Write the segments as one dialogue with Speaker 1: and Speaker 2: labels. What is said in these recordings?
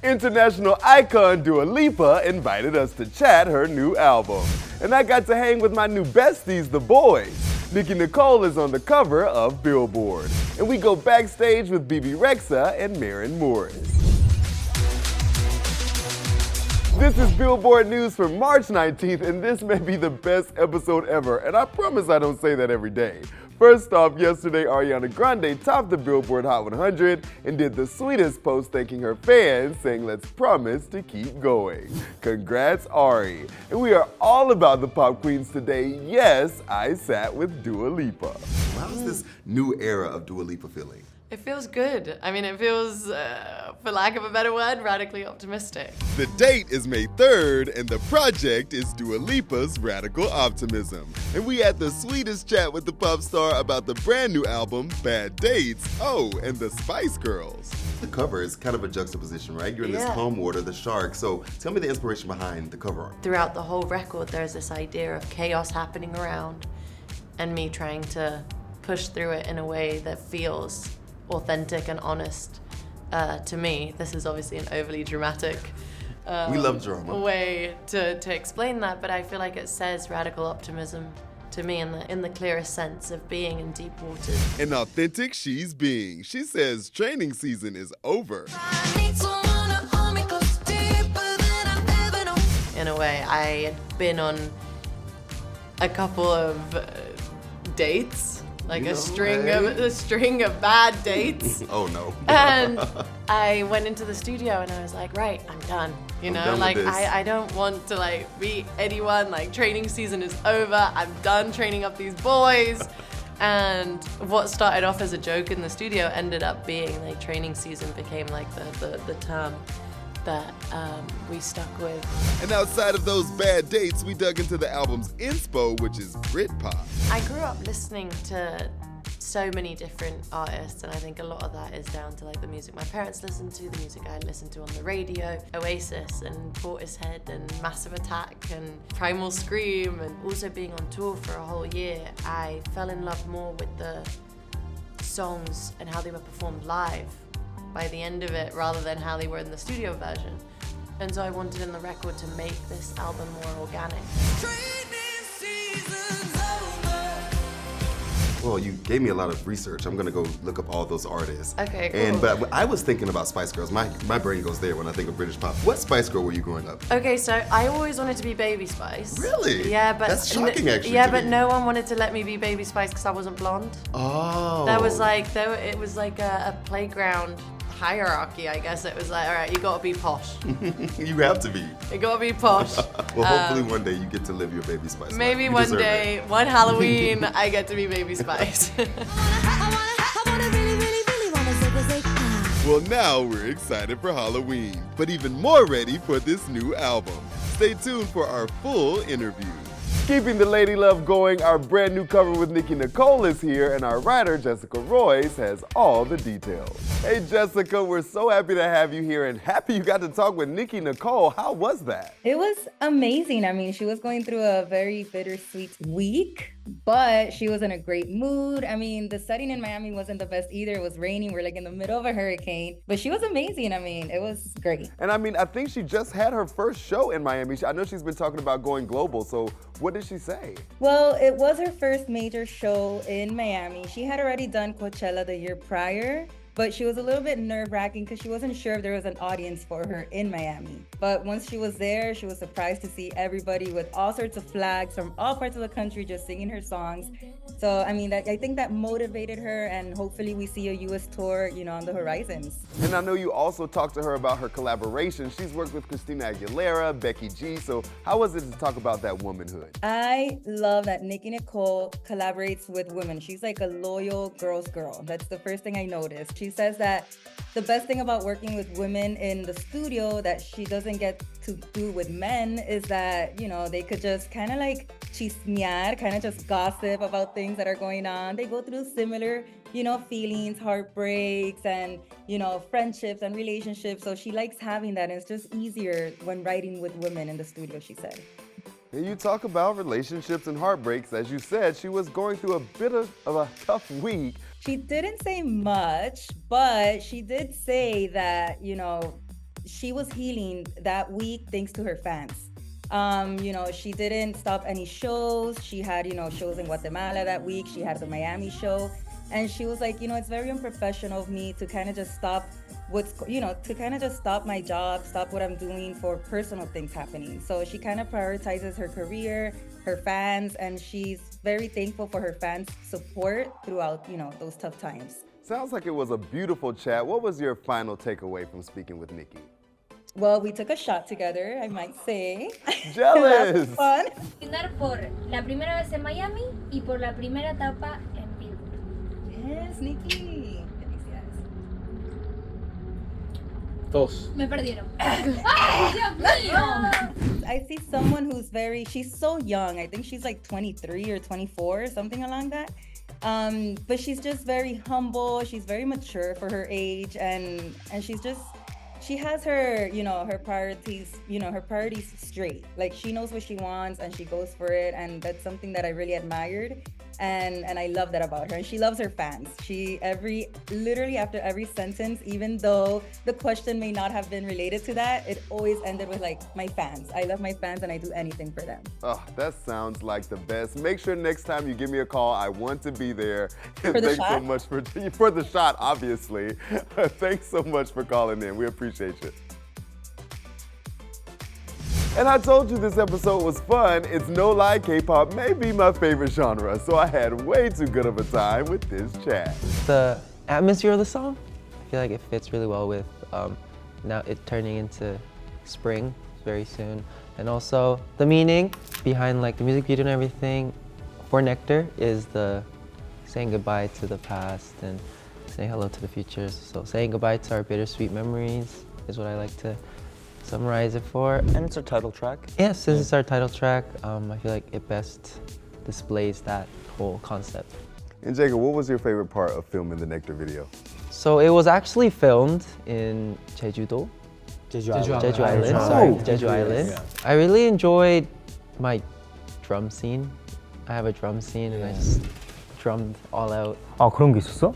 Speaker 1: International icon Dua Lipa invited us to chat her new album. And I got to hang with my new besties, the BOYZ. Nicki Nicole is on the cover of Billboard. And we go backstage with Bebe Rexha and Maren Morris. This is Billboard News for March 19th, and this may be the best episode ever, and I promise I don't say that every day. First off, yesterday Ariana Grande topped the Billboard Hot 100 and did the sweetest post thanking her fans, saying let's promise to keep going. Congrats, Ari. And we are all about the pop queens today. Yes, I sat with Dua Lipa.
Speaker 2: How's this new era of Dua Lipa feeling?
Speaker 3: It feels good. I mean, it feels, for lack of a better word, radically optimistic.
Speaker 1: The date is May 3rd, and the project is Dua Lipa's Radical Optimism. And we had the sweetest chat with the pop star about the brand new album, Bad Dates, and the Spice Girls.
Speaker 2: The cover is kind of a juxtaposition, right? You're in this calm water, the shark. So tell me the inspiration behind the cover art.
Speaker 3: Throughout the whole record, there's this idea of chaos happening around and me trying to push through it in a way that feels authentic and honest to me. This is obviously an overly dramatic
Speaker 2: we love drama.
Speaker 3: Way to explain that, but I feel like it says radical optimism to me in the clearest sense of being in deep waters.
Speaker 1: And authentic she's being. She says training season is over.
Speaker 3: In a way, I had been on a couple of dates. Like a string of bad dates.
Speaker 2: Oh no.
Speaker 3: And I went into the studio and I was like, right, I'm done. You know, like I don't want to like meet anyone. Like training season is over. I'm done training up these boys. And what started off as a joke in the studio ended up being like training season became like the term that we stuck with.
Speaker 1: And outside of those bad dates, we dug into the album's inspo, which is Britpop.
Speaker 3: I grew up listening to so many different artists, and I think a lot of that is down to like the music my parents listened to, the music I listened to on the radio, Oasis and Portishead and Massive Attack and Primal Scream, and also being on tour for a whole year, I fell in love more with the songs and how they were performed live by the end of it rather than how they were in the studio version. And so I wanted in the record to make this album more organic.
Speaker 2: Well, you gave me a lot of research. I'm gonna go look up all those artists.
Speaker 3: Okay, cool.
Speaker 2: But I was thinking about Spice Girls. My brain goes there when I think of British pop. What Spice Girl were you growing up?
Speaker 3: Okay, so I always wanted to be Baby Spice.
Speaker 2: Really?
Speaker 3: Yeah, but
Speaker 2: that's shocking, actually.
Speaker 3: Yeah, but no one wanted to let me be Baby Spice because I wasn't blonde.
Speaker 2: Oh.
Speaker 3: It was like a playground hierarchy, I guess. It was like, all right, you gotta be posh.
Speaker 2: You have to be.
Speaker 3: You gotta be posh.
Speaker 2: Well, hopefully one day you get to live your Baby Spice life.
Speaker 3: Maybe one day, one Halloween, I get to be Baby Spice.
Speaker 1: Well, now we're excited for Halloween, but even more ready for this new album. Stay tuned for our full interview. Keeping the lady love going, our brand new cover with Nicki Nicole is here, and our writer, Jessica Roiz, has all the details. Hey, Jessica, we're so happy to have you here, and happy you got to talk with Nicki Nicole. How was that?
Speaker 4: It was amazing. I mean, she was going through a very bittersweet week, but she was in a great mood. I mean, the setting in Miami wasn't the best either. It was raining. We're like in the middle of a hurricane, but she was amazing. I mean, it was great.
Speaker 1: And I mean, I think she just had her first show in Miami. I know she's been talking about going global, so what did she say?
Speaker 4: Well, it was her first major show in Miami. She had already done Coachella the year prior, but she was a little bit nerve-wracking because she wasn't sure if there was an audience for her in Miami. But once she was there, she was surprised to see everybody with all sorts of flags from all parts of the country just singing her songs. So, I mean, I think that motivated her, and hopefully we see a U.S. tour, on the horizons.
Speaker 1: And I know you also talked to her about her collaboration. She's worked with Christina Aguilera, Becky G, so how was it to talk about that womanhood?
Speaker 4: I love that Nicki Nicole collaborates with women. She's like a loyal girl's girl. That's the first thing I noticed. She says that the best thing about working with women in the studio that she doesn't get to do with men is that, they could just kind of like chismear, kind of just gossip about things that are going on. They go through similar, feelings, heartbreaks, and, friendships and relationships. So she likes having that, and it's just easier when writing with women in the studio, she said.
Speaker 1: And you talk about relationships and heartbreaks. As you said, she was going through a bit of a tough week.
Speaker 4: She didn't say much, but she did say that, she was healing that week thanks to her fans. She didn't stop any shows. She had, shows in Guatemala that week. She had the Miami show. And she was like, it's very unprofessional of me to kind of just stop stop my job, stop what I'm doing for personal things happening. So she kind of prioritizes her career, her fans, and she's very thankful for her fans' support throughout, those tough times.
Speaker 1: Sounds like it was a beautiful chat. What was your final takeaway from speaking with Nicki?
Speaker 4: Well, we took a shot together, I might say.
Speaker 1: Jealous!
Speaker 4: Fun.
Speaker 5: Brindar por la primera vez en Miami y por la primera etapa en Billboard.
Speaker 4: Yes, Nicki. Felicidades.
Speaker 5: Dos. Me perdieron. ¡Ay, Dios mío!
Speaker 4: I see someone she's so young. I think she's like 23 or 24 or something along that. But she's just very humble. She's very mature for her age, and she has her, her priorities straight. Like, she knows what she wants and she goes for it, and that's something that I really admired. And I love that about her. And she loves her fans. Literally after every sentence, even though the question may not have been related to that, it always ended with like, my fans. I love my fans and I do anything for them.
Speaker 1: Oh, that sounds like the best. Make sure next time you give me a call, I want to be there.
Speaker 4: For the
Speaker 1: Thanks
Speaker 4: shot?
Speaker 1: so much for the shot, obviously. Thanks so much for calling in. We appreciate you. And I told you this episode was fun. It's no lie, K-pop may be my favorite genre, so I had way too good of a time with this chat.
Speaker 6: The atmosphere of the song, I feel like it fits really well with now it turning into spring very soon. And also the meaning behind like the music video and everything for Nectar is the saying goodbye to the past and saying hello to the future. So saying goodbye to our bittersweet memories is what I like to summarize it for.
Speaker 7: And it's our title track.
Speaker 6: Yes, since it's our title track, I feel like it best displays that whole concept.
Speaker 1: And Jacob, what was your favorite part of filming the Nectar video?
Speaker 6: So it was actually filmed in Jeju-do. Jeju Island. Sorry, Jeju Island.
Speaker 7: Yeah.
Speaker 6: I really enjoyed my drum scene. I have a drum scene and I just drummed all out.
Speaker 7: 아, 그런 게 있었어?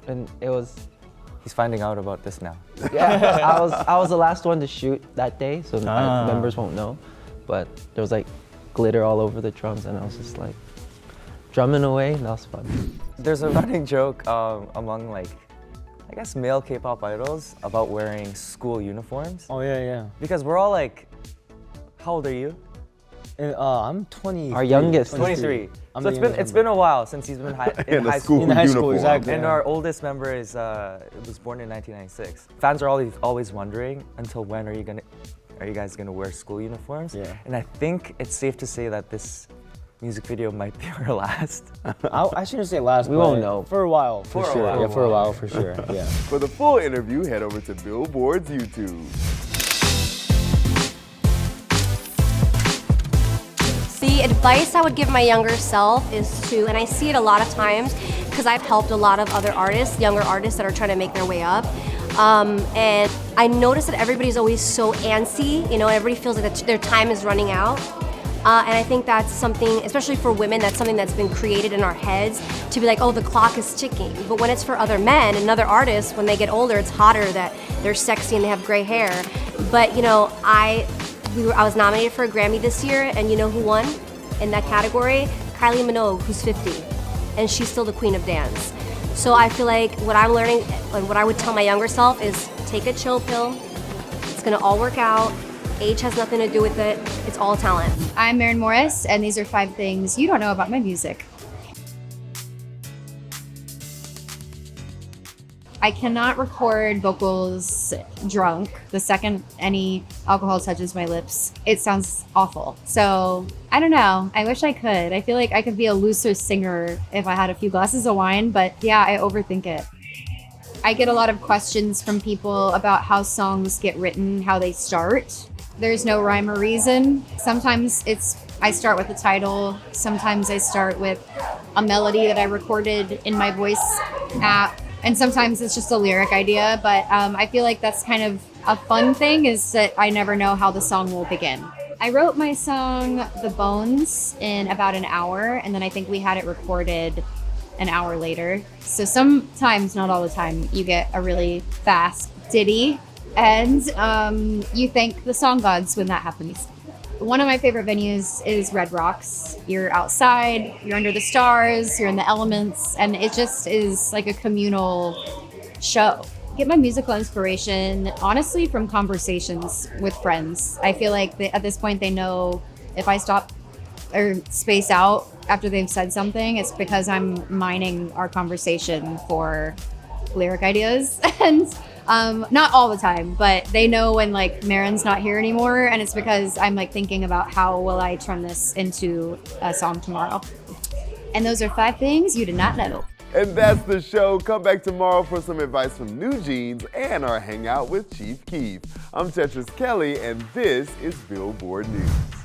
Speaker 6: And it was,
Speaker 7: He's finding out about this now.
Speaker 6: yeah, I was the last one to shoot that day, so my members won't know. But there was like glitter all over the drums and I was just like drumming away, and that was fun.
Speaker 7: There's a running joke among like, I guess male K-pop idols about wearing school uniforms.
Speaker 8: Oh yeah.
Speaker 7: Because we're all like, how old are you?
Speaker 8: I'm 20.
Speaker 6: Our youngest.
Speaker 7: 23.
Speaker 8: I'm
Speaker 7: So
Speaker 8: the
Speaker 7: it's been a while since he's been in high school.
Speaker 8: In high school, exactly.
Speaker 7: And our oldest member was born in 1996. Fans are always wondering, until when are you guys gonna wear school uniforms?
Speaker 8: Yeah.
Speaker 7: And I think it's safe to say that this music video might be our last.
Speaker 8: I shouldn't say last.
Speaker 6: We
Speaker 8: but
Speaker 6: won't know.
Speaker 8: For a while, for
Speaker 7: For a
Speaker 8: sure.
Speaker 7: while.
Speaker 8: Yeah, for a while, for sure. Yeah.
Speaker 1: For the full interview, head over to Billboard's YouTube.
Speaker 9: The advice I would give my younger self is to, and I see it a lot of times because I've helped a lot of other artists, younger artists that are trying to make their way up. And I notice that everybody's always so antsy, everybody feels like their time is running out. And I think that's something, especially for women, that's something that's been created in our heads to be like, oh, the clock is ticking. But when it's for other men and other artists, when they get older, it's hotter that they're sexy and they have gray hair. But I was nominated for a Grammy this year, and you know who won in that category? Kylie Minogue, who's 50, and she's still the queen of dance. So I feel like what I'm learning, and what I would tell my younger self is take a chill pill. It's gonna all work out. Age has nothing to do with it. It's all talent.
Speaker 10: I'm Maren Morris, and these are 5 things you don't know about my music. I cannot record vocals drunk. The second any alcohol touches my lips, it sounds awful. So I don't know. I wish I could. I feel like I could be a looser singer if I had a few glasses of wine, but yeah, I overthink it. I get a lot of questions from people about how songs get written, how they start. There's no rhyme or reason. Sometimes I start with the title. Sometimes I start with a melody that I recorded in my voice app. And sometimes it's just a lyric idea, but I feel like that's kind of a fun thing, is that I never know how the song will begin. I wrote my song, The Bones, in about an hour, and then I think we had it recorded an hour later. So sometimes, not all the time, you get a really fast ditty, and you thank the song gods when that happens. One of my favorite venues is Red Rocks. You're outside, you're under the stars, you're in the elements, and it just is like a communal show. Get my musical inspiration, honestly, from conversations with friends. I feel like at this point they know if I stop or space out after they've said something, it's because I'm mining our conversation for lyric ideas. And not all the time, but they know when like Maren's not here anymore, and it's because I'm like thinking about how will I turn this into a song tomorrow. And those are 5 things you did not know.
Speaker 1: And that's the show. Come back tomorrow for some advice from New Jeans and our hangout with Chief Keef. I'm Tetris Kelly, and this is Billboard News.